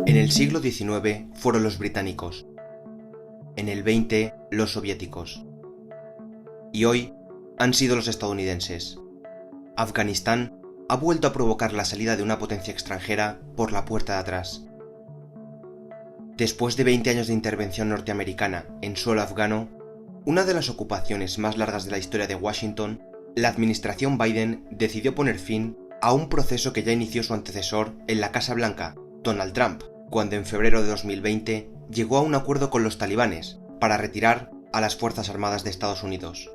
En el siglo XIX fueron los británicos, en el XX los soviéticos, y hoy han sido los estadounidenses. Afganistán ha vuelto a provocar la salida de una potencia extranjera por la puerta de atrás. Después de 20 años de intervención norteamericana en suelo afgano, una de las ocupaciones más largas de la historia de Washington, la administración Biden decidió poner fin a un proceso que ya inició su antecesor en la Casa Blanca, Donald Trump, cuando en febrero de 2020 llegó a un acuerdo con los talibanes para retirar a las Fuerzas Armadas de Estados Unidos.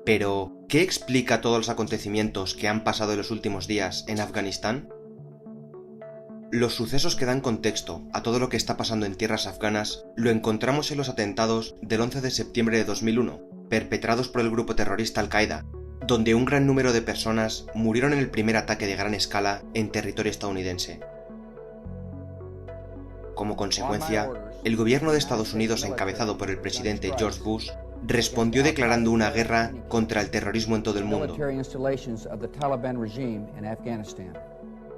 Pero, ¿qué explica todos los acontecimientos que han pasado en los últimos días en Afganistán? Los sucesos que dan contexto a todo lo que está pasando en tierras afganas lo encontramos en los atentados del 11 de septiembre de 2001, perpetrados por el grupo terrorista Al-Qaeda, donde un gran número de personas murieron en el primer ataque de gran escala en territorio estadounidense. Como consecuencia, el gobierno de Estados Unidos, encabezado por el presidente George Bush, respondió declarando una guerra contra el terrorismo en todo el mundo.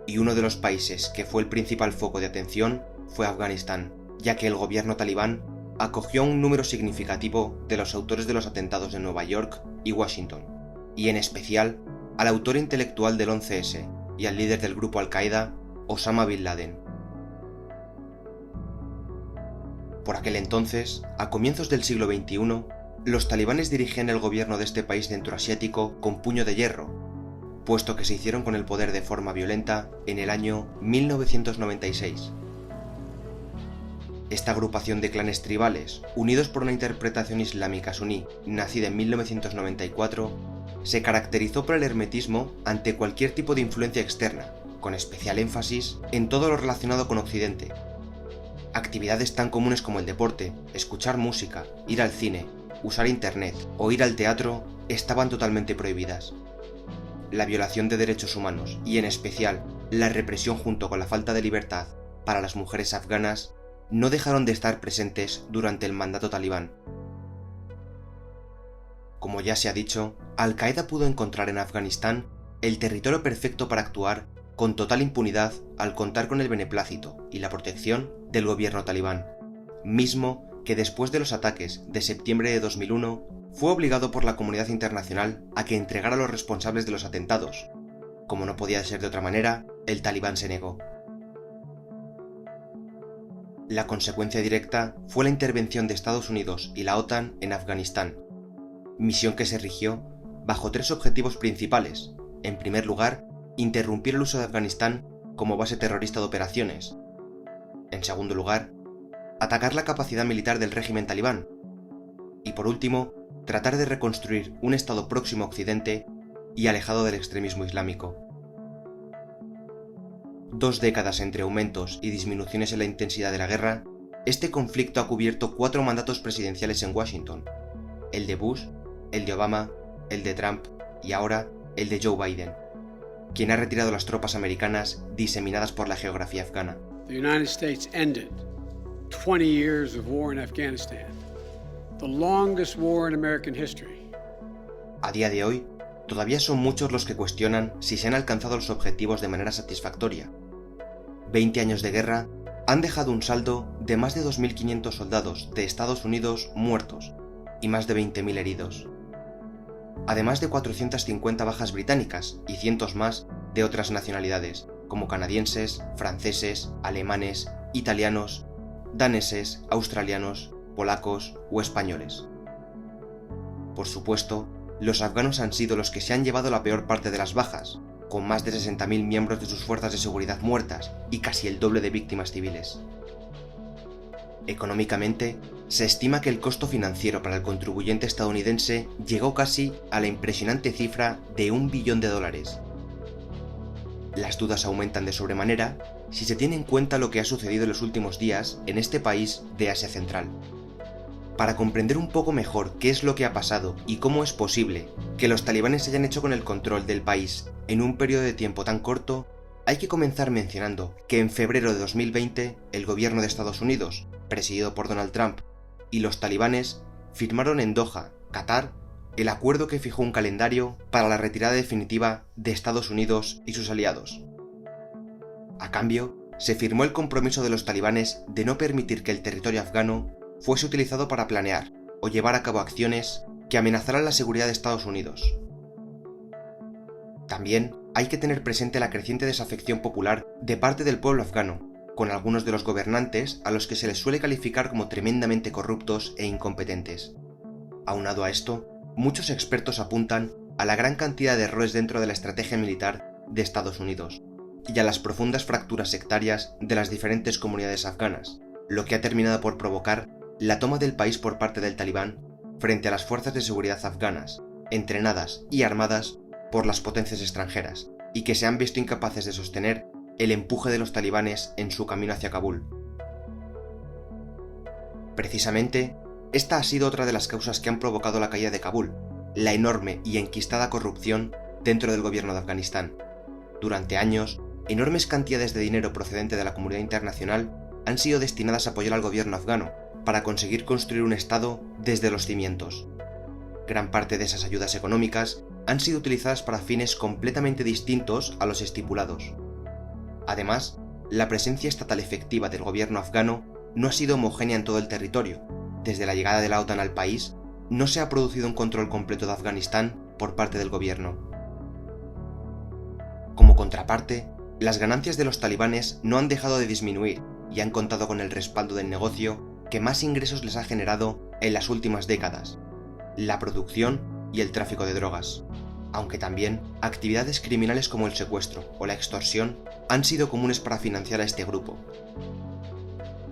Y uno de los países que fue el principal foco de atención fue Afganistán, ya que el gobierno talibán acogió a un número significativo de los autores de los atentados de Nueva York y Washington, y en especial al autor intelectual del 11S y al líder del grupo Al-Qaeda, Osama Bin Laden. Por aquel entonces, a comienzos del siglo XXI, los talibanes dirigían el gobierno de este país centroasiático con puño de hierro, puesto que se hicieron con el poder de forma violenta en el año 1996. Esta agrupación de clanes tribales, unidos por una interpretación islámica suní, nacida en 1994, se caracterizó por el hermetismo ante cualquier tipo de influencia externa, con especial énfasis en todo lo relacionado con Occidente. Actividades tan comunes como el deporte, escuchar música, ir al cine, usar internet o ir al teatro estaban totalmente prohibidas. La violación de derechos humanos y, en especial, la represión junto con la falta de libertad para las mujeres afganas no dejaron de estar presentes durante el mandato talibán. Como ya se ha dicho, Al-Qaeda pudo encontrar en Afganistán el territorio perfecto para actuar con total impunidad al contar con el beneplácito y la protección del gobierno talibán, mismo que después de los ataques de septiembre de 2001 fue obligado por la comunidad internacional a que entregara a los responsables de los atentados. Como no podía ser de otra manera, el talibán se negó. La consecuencia directa fue la intervención de Estados Unidos y la OTAN en Afganistán, misión que se rigió bajo 3 objetivos principales. En primer lugar, interrumpir el uso de Afganistán como base terrorista de operaciones. En segundo lugar, atacar la capacidad militar del régimen talibán. Y por último, tratar de reconstruir un estado próximo a Occidente y alejado del extremismo islámico. 2 décadas entre aumentos y disminuciones en la intensidad de la guerra, este conflicto ha cubierto 4 mandatos presidenciales en Washington: el de Bush, el de Obama, el de Trump y ahora el de Joe Biden, quien ha retirado las tropas americanas diseminadas por la geografía afgana. The United States ended 20 years of war in Afghanistan, the longest war in American history. A día de hoy, todavía son muchos los que cuestionan si se han alcanzado los objetivos de manera satisfactoria. 20 años de guerra han dejado un saldo de más de 2.500 soldados de Estados Unidos muertos y más de 20.000 heridos, además de 450 bajas británicas y cientos más de otras nacionalidades, como canadienses, franceses, alemanes, italianos, daneses, australianos, polacos o españoles. Por supuesto, los afganos han sido los que se han llevado la peor parte de las bajas, con más de 60.000 miembros de sus fuerzas de seguridad muertas y casi el doble de víctimas civiles. Económicamente, se estima que el costo financiero para el contribuyente estadounidense llegó casi a la impresionante cifra de $1 billón. Las dudas aumentan de sobremanera si se tiene en cuenta lo que ha sucedido en los últimos días en este país de Asia Central. Para comprender un poco mejor qué es lo que ha pasado y cómo es posible que los talibanes se hayan hecho con el control del país en un periodo de tiempo tan corto, hay que comenzar mencionando que en febrero de 2020 el gobierno de Estados Unidos, presidido por Donald Trump, y los talibanes firmaron en Doha, Qatar, el acuerdo que fijó un calendario para la retirada definitiva de Estados Unidos y sus aliados. A cambio, se firmó el compromiso de los talibanes de no permitir que el territorio afgano fuese utilizado para planear o llevar a cabo acciones que amenazaran la seguridad de Estados Unidos. También hay que tener presente la creciente desafección popular de parte del pueblo afgano, con algunos de los gobernantes a los que se les suele calificar como tremendamente corruptos e incompetentes. Aunado a esto, muchos expertos apuntan a la gran cantidad de errores dentro de la estrategia militar de Estados Unidos y a las profundas fracturas sectarias de las diferentes comunidades afganas, lo que ha terminado por provocar la toma del país por parte del Talibán frente a las fuerzas de seguridad afganas, entrenadas y armadas por las potencias extranjeras, y que se han visto incapaces de sostener el empuje de los talibanes en su camino hacia Kabul. Precisamente, esta ha sido otra de las causas que han provocado la caída de Kabul, la enorme y enquistada corrupción dentro del gobierno de Afganistán. Durante años, enormes cantidades de dinero procedente de la comunidad internacional han sido destinadas a apoyar al gobierno afgano para conseguir construir un Estado desde los cimientos. Gran parte de esas ayudas económicas han sido utilizadas para fines completamente distintos a los estipulados. Además, la presencia estatal efectiva del gobierno afgano no ha sido homogénea en todo el territorio. Desde la llegada de la OTAN al país, no se ha producido un control completo de Afganistán por parte del gobierno. Como contraparte, las ganancias de los talibanes no han dejado de disminuir y han contado con el respaldo del negocio que más ingresos les ha generado en las últimas décadas: la producción y el tráfico de drogas, aunque también actividades criminales como el secuestro o la extorsión han sido comunes para financiar a este grupo.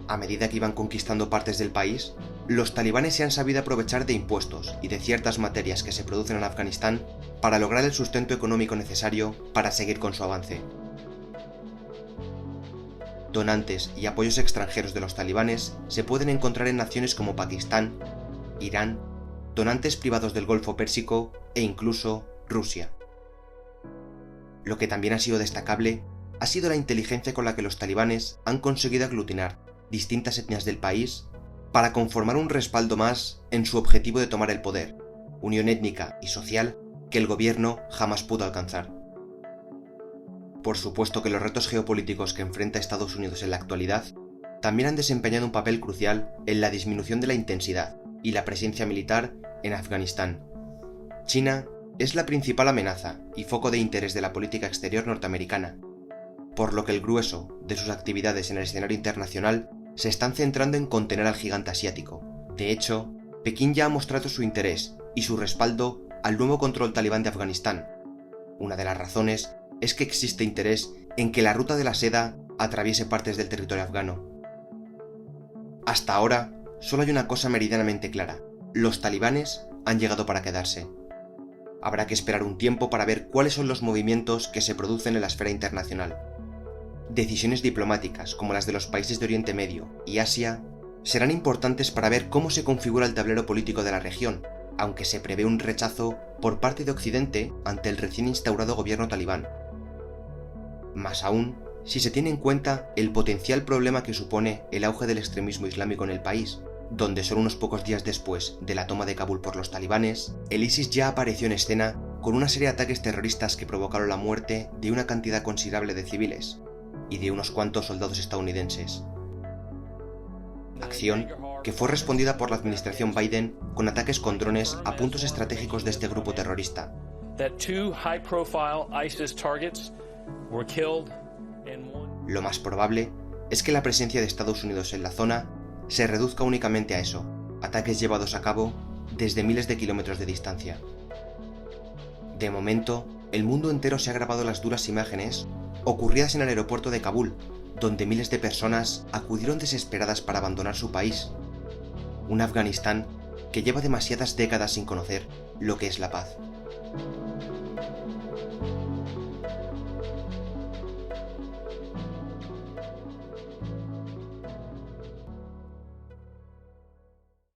A medida que iban conquistando partes del país, los talibanes se han sabido aprovechar de impuestos y de ciertas materias que se producen en Afganistán para lograr el sustento económico necesario para seguir con su avance. Donantes y apoyos extranjeros de los talibanes se pueden encontrar en naciones como Pakistán, Irán, donantes privados del Golfo Pérsico e incluso Rusia. Lo que también ha sido destacable ha sido la inteligencia con la que los talibanes han conseguido aglutinar distintas etnias del país para conformar un respaldo más en su objetivo de tomar el poder, unión étnica y social que el gobierno jamás pudo alcanzar. Por supuesto que los retos geopolíticos que enfrenta Estados Unidos en la actualidad también han desempeñado un papel crucial en la disminución de la intensidad y la presencia militar en Afganistán. China es la principal amenaza y foco de interés de la política exterior norteamericana, por lo que el grueso de sus actividades en el escenario internacional se están centrando en contener al gigante asiático. De hecho, Pekín ya ha mostrado su interés y su respaldo al nuevo control talibán de Afganistán. Una de las razones es que existe interés en que la ruta de la seda atraviese partes del territorio afgano. Hasta ahora, solo hay una cosa meridianamente clara: los talibanes han llegado para quedarse. Habrá que esperar un tiempo para ver cuáles son los movimientos que se producen en la esfera internacional. Decisiones diplomáticas, como las de los países de Oriente Medio y Asia, serán importantes para ver cómo se configura el tablero político de la región, aunque se prevé un rechazo por parte de Occidente ante el recién instaurado gobierno talibán. Más aún, si se tiene en cuenta el potencial problema que supone el auge del extremismo islámico en el país, donde solo unos pocos días después de la toma de Kabul por los talibanes, el ISIS ya apareció en escena con una serie de ataques terroristas que provocaron la muerte de una cantidad considerable de civiles y de unos cuantos soldados estadounidenses. Acción que fue respondida por la administración Biden con ataques con drones a puntos estratégicos de este grupo terrorista. Lo más probable es que la presencia de Estados Unidos en la zona se reduzca únicamente a eso: ataques llevados a cabo desde miles de kilómetros de distancia. De momento, el mundo entero se ha grabado las duras imágenes ocurridas en el aeropuerto de Kabul, donde miles de personas acudieron desesperadas para abandonar su país. Un Afganistán que lleva demasiadas décadas sin conocer lo que es la paz.